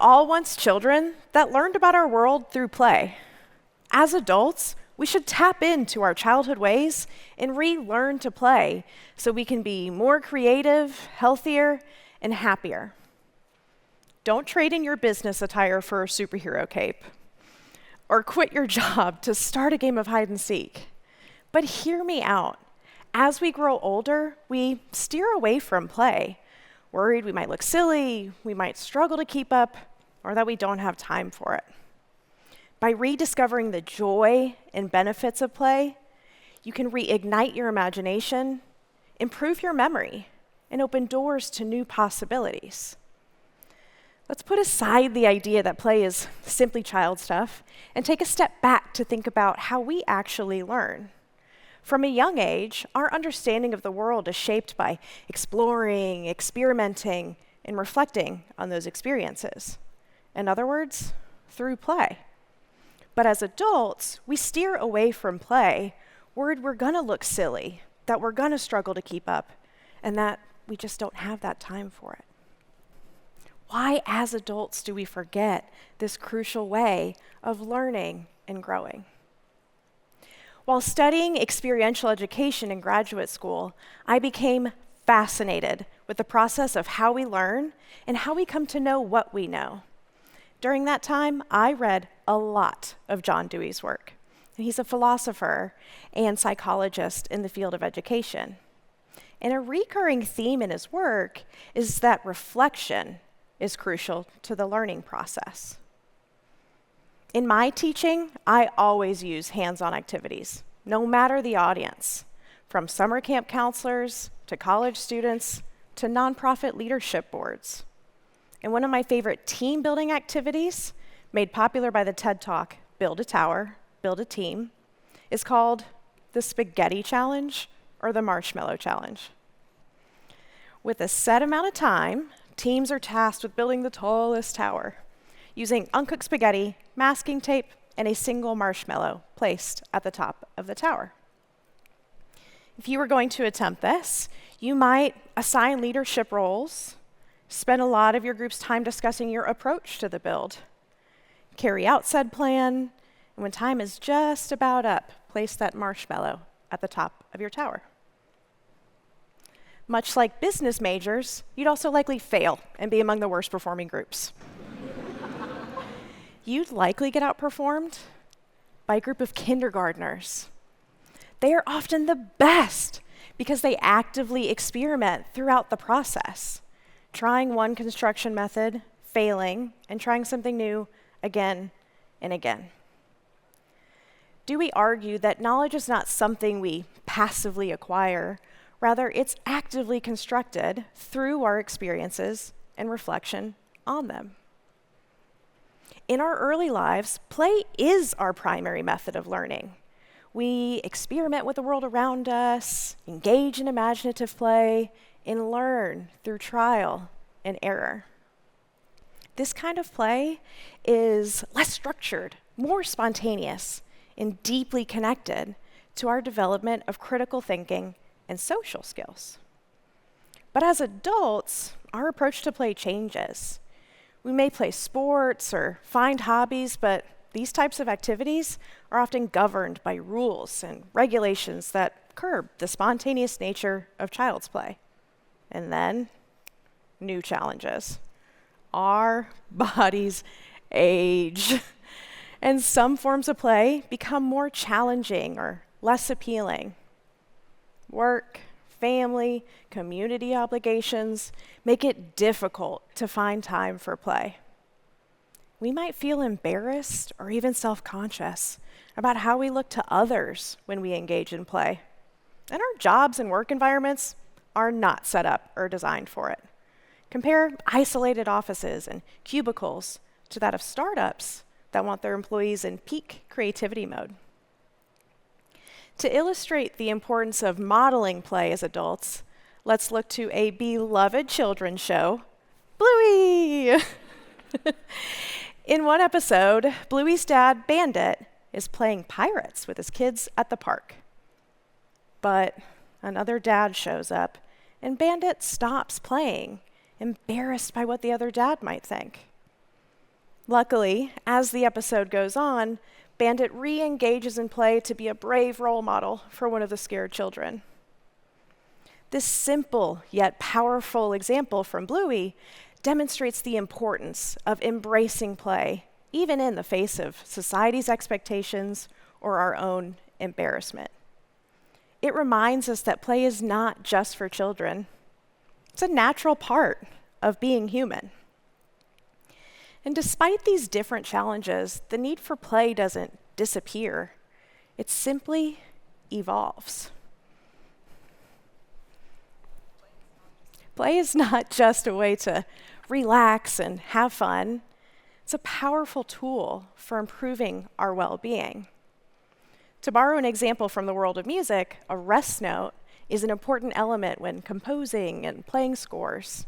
all once children that learned about our world through play. As adults, we should tap into our childhood ways and relearn to play so we can be more creative, healthier, and happier. Don't trade in your business attire for a superhero cape or quit your job to start a game of hide and seek. But hear me out. As we grow older, we steer away from play, worried we might look silly, we might struggle to keep up, or that we don't have time for it. By rediscovering the joy and benefits of play, you can reignite your imagination, improve your memory, and open doors to new possibilities. Let's put aside the idea that play is simply child stuff and take a step back to think about how we actually learn. From a young age, our understanding of the world is shaped by exploring, experimenting, and reflecting on those experiences. In other words, through play. But as adults, we steer away from play, worried we're gonna look silly, that we're gonna struggle to keep up, and that we just don't have that time for it. Why, as adults, do we forget this crucial way of learning and growing? While studying experiential education in graduate school, I became fascinated with the process of how we learn and how we come to know what we know. During that time, I read a lot of John Dewey's work. He's a philosopher and psychologist in the field of education. And a recurring theme in his work is that reflection is crucial to the learning process. In my teaching, I always use hands-on activities, no matter the audience, from summer camp counselors to college students to nonprofit leadership boards. And one of my favorite team-building activities, made popular by the TED Talk, Build a Tower, Build a Team, is called the Spaghetti Challenge or the Marshmallow Challenge. With a set amount of time, teams are tasked with building the tallest tower, using uncooked spaghetti, masking tape, and a single marshmallow placed at the top of the tower. If you were going to attempt this, you might assign leadership roles, spend a lot of your group's time discussing your approach to the build, carry out said plan, and when time is just about up, place that marshmallow at the top of your tower. Much like business majors, you'd also likely fail and be among the worst performing groups. You'd likely get outperformed by a group of kindergartners. They are often the best because they actively experiment throughout the process, trying one construction method, failing, and trying something new again and again. Dewey argued that knowledge is not something we passively acquire, rather it's actively constructed through our experiences and reflection on them. In our early lives, play is our primary method of learning. We experiment with the world around us, engage in imaginative play, and learn through trial and error. This kind of play is less structured, more spontaneous, and deeply connected to our development of critical thinking and social skills. But as adults, our approach to play changes. We may play sports or find hobbies, but these types of activities are often governed by rules and regulations that curb the spontaneous nature of child's play. And then, new challenges. Our bodies age, and some forms of play become more challenging or less appealing. Work, family, community obligations make it difficult to find time for play. We might feel embarrassed or even self-conscious about how we look to others when we engage in play. And our jobs and work environments are not set up or designed for it. Compare isolated offices and cubicles to that of startups that want their employees in peak creativity mode. To illustrate the importance of modeling play as adults, let's look to a beloved children's show, Bluey! In one episode, Bluey's dad, Bandit, is playing pirates with his kids at the park. But another dad shows up, and Bandit stops playing, embarrassed by what the other dad might think. Luckily, as the episode goes on, Bandit re-engages in play to be a brave role model for one of the scared children. This simple yet powerful example from Bluey demonstrates the importance of embracing play, even in the face of society's expectations or our own embarrassment. It reminds us that play is not just for children. It's a natural part of being human. And despite these different challenges, the need for play doesn't disappear. It simply evolves. Play is not just a way to relax and have fun. It's a powerful tool for improving our well-being. To borrow an example from the world of music, a rest note is an important element when composing and playing scores.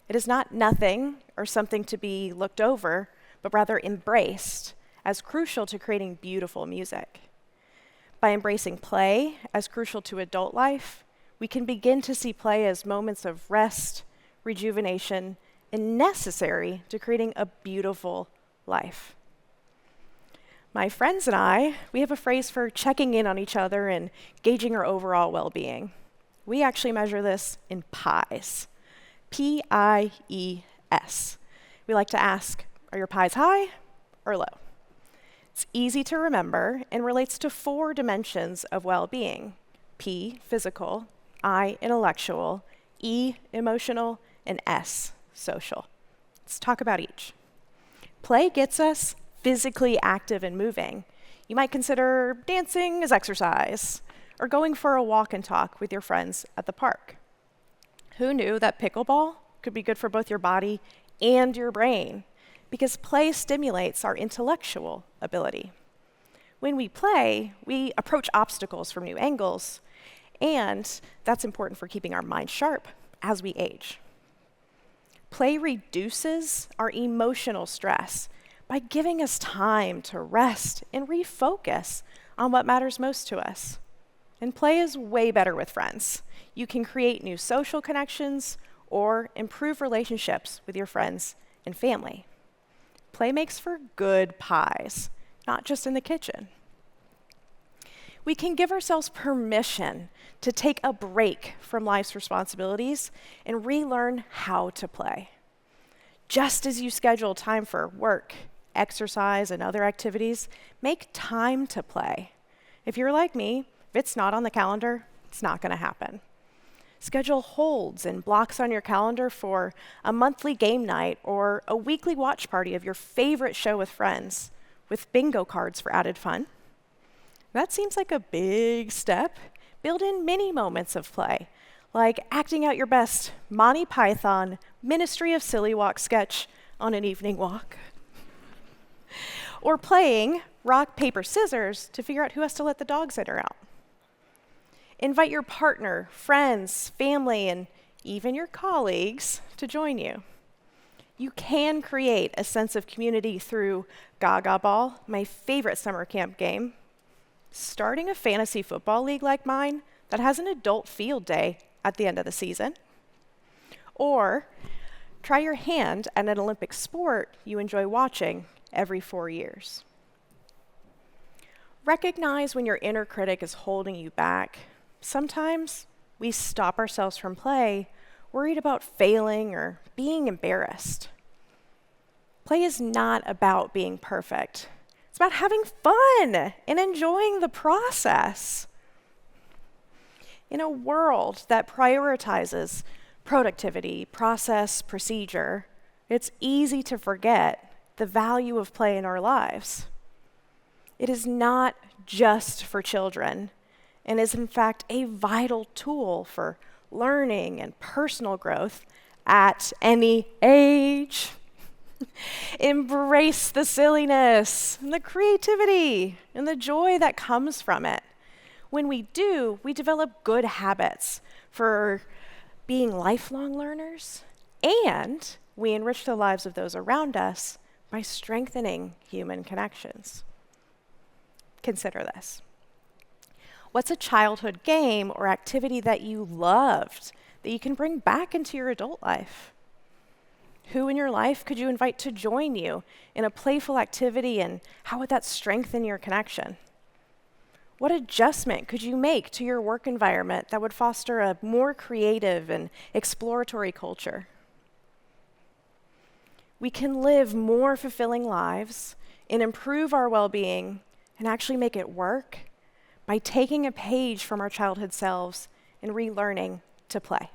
It is not nothing or something to be looked over, but rather embraced as crucial to creating beautiful music. By embracing play as crucial to adult life, we can begin to see play as moments of rest, rejuvenation, and necessary to creating a beautiful life. My friends and I, we have a phrase for checking in on each other and gauging our overall well-being. We actually measure this in pies. P-I-E-S. We like to ask, are your pies high or low? It's easy to remember and relates to 4 dimensions of well-being. P, physical, I, intellectual, E, emotional, and S, social. Let's talk about each. Play gets us physically active and moving. You might consider dancing as exercise, or going for a walk and talk with your friends at the park. Who knew that pickleball could be good for both your body and your brain? Because play stimulates our intellectual ability. When we play, we approach obstacles from new angles, and that's important for keeping our mind sharp as we age. Play reduces our emotional stress by giving us time to rest and refocus on what matters most to us. And play is way better with friends. You can create new social connections or improve relationships with your friends and family. Play makes for good pies, not just in the kitchen. We can give ourselves permission to take a break from life's responsibilities and relearn how to play. Just as you schedule time for work, exercise, and other activities, make time to play. If you're like me, if it's not on the calendar, it's not going to happen. Schedule holds and blocks on your calendar for a monthly game night or a weekly watch party of your favorite show with friends, with bingo cards for added fun. That seems like a big step. Build in mini moments of play, like acting out your best Monty Python Ministry of Silly Walk sketch on an evening walk. Or playing rock, paper, scissors to figure out who has to let the dog sitter out. Invite your partner, friends, family, and even your colleagues to join you. You can create a sense of community through Gaga Ball, my favorite summer camp game. Starting a fantasy football league like mine that has an adult field day at the end of the season. Or try your hand at an Olympic sport you enjoy watching every 4 years. Recognize when your inner critic is holding you back. Sometimes we stop ourselves from play, worried about failing or being embarrassed. Play is not about being perfect. It's about having fun and enjoying the process. In a world that prioritizes productivity, process, procedure, it's easy to forget the value of play in our lives. It is not just for children, and is in fact a vital tool for learning and personal growth at any age. Embrace the silliness and the creativity and the joy that comes from it. When we do, we develop good habits for being lifelong learners, and we enrich the lives of those around us by strengthening human connections. Consider this. What's a childhood game or activity that you loved that you can bring back into your adult life? Who in your life could you invite to join you in a playful activity, and how would that strengthen your connection? What adjustment could you make to your work environment that would foster a more creative and exploratory culture? We can live more fulfilling lives and improve our well-being and actually make it work by taking a page from our childhood selves and relearning to play.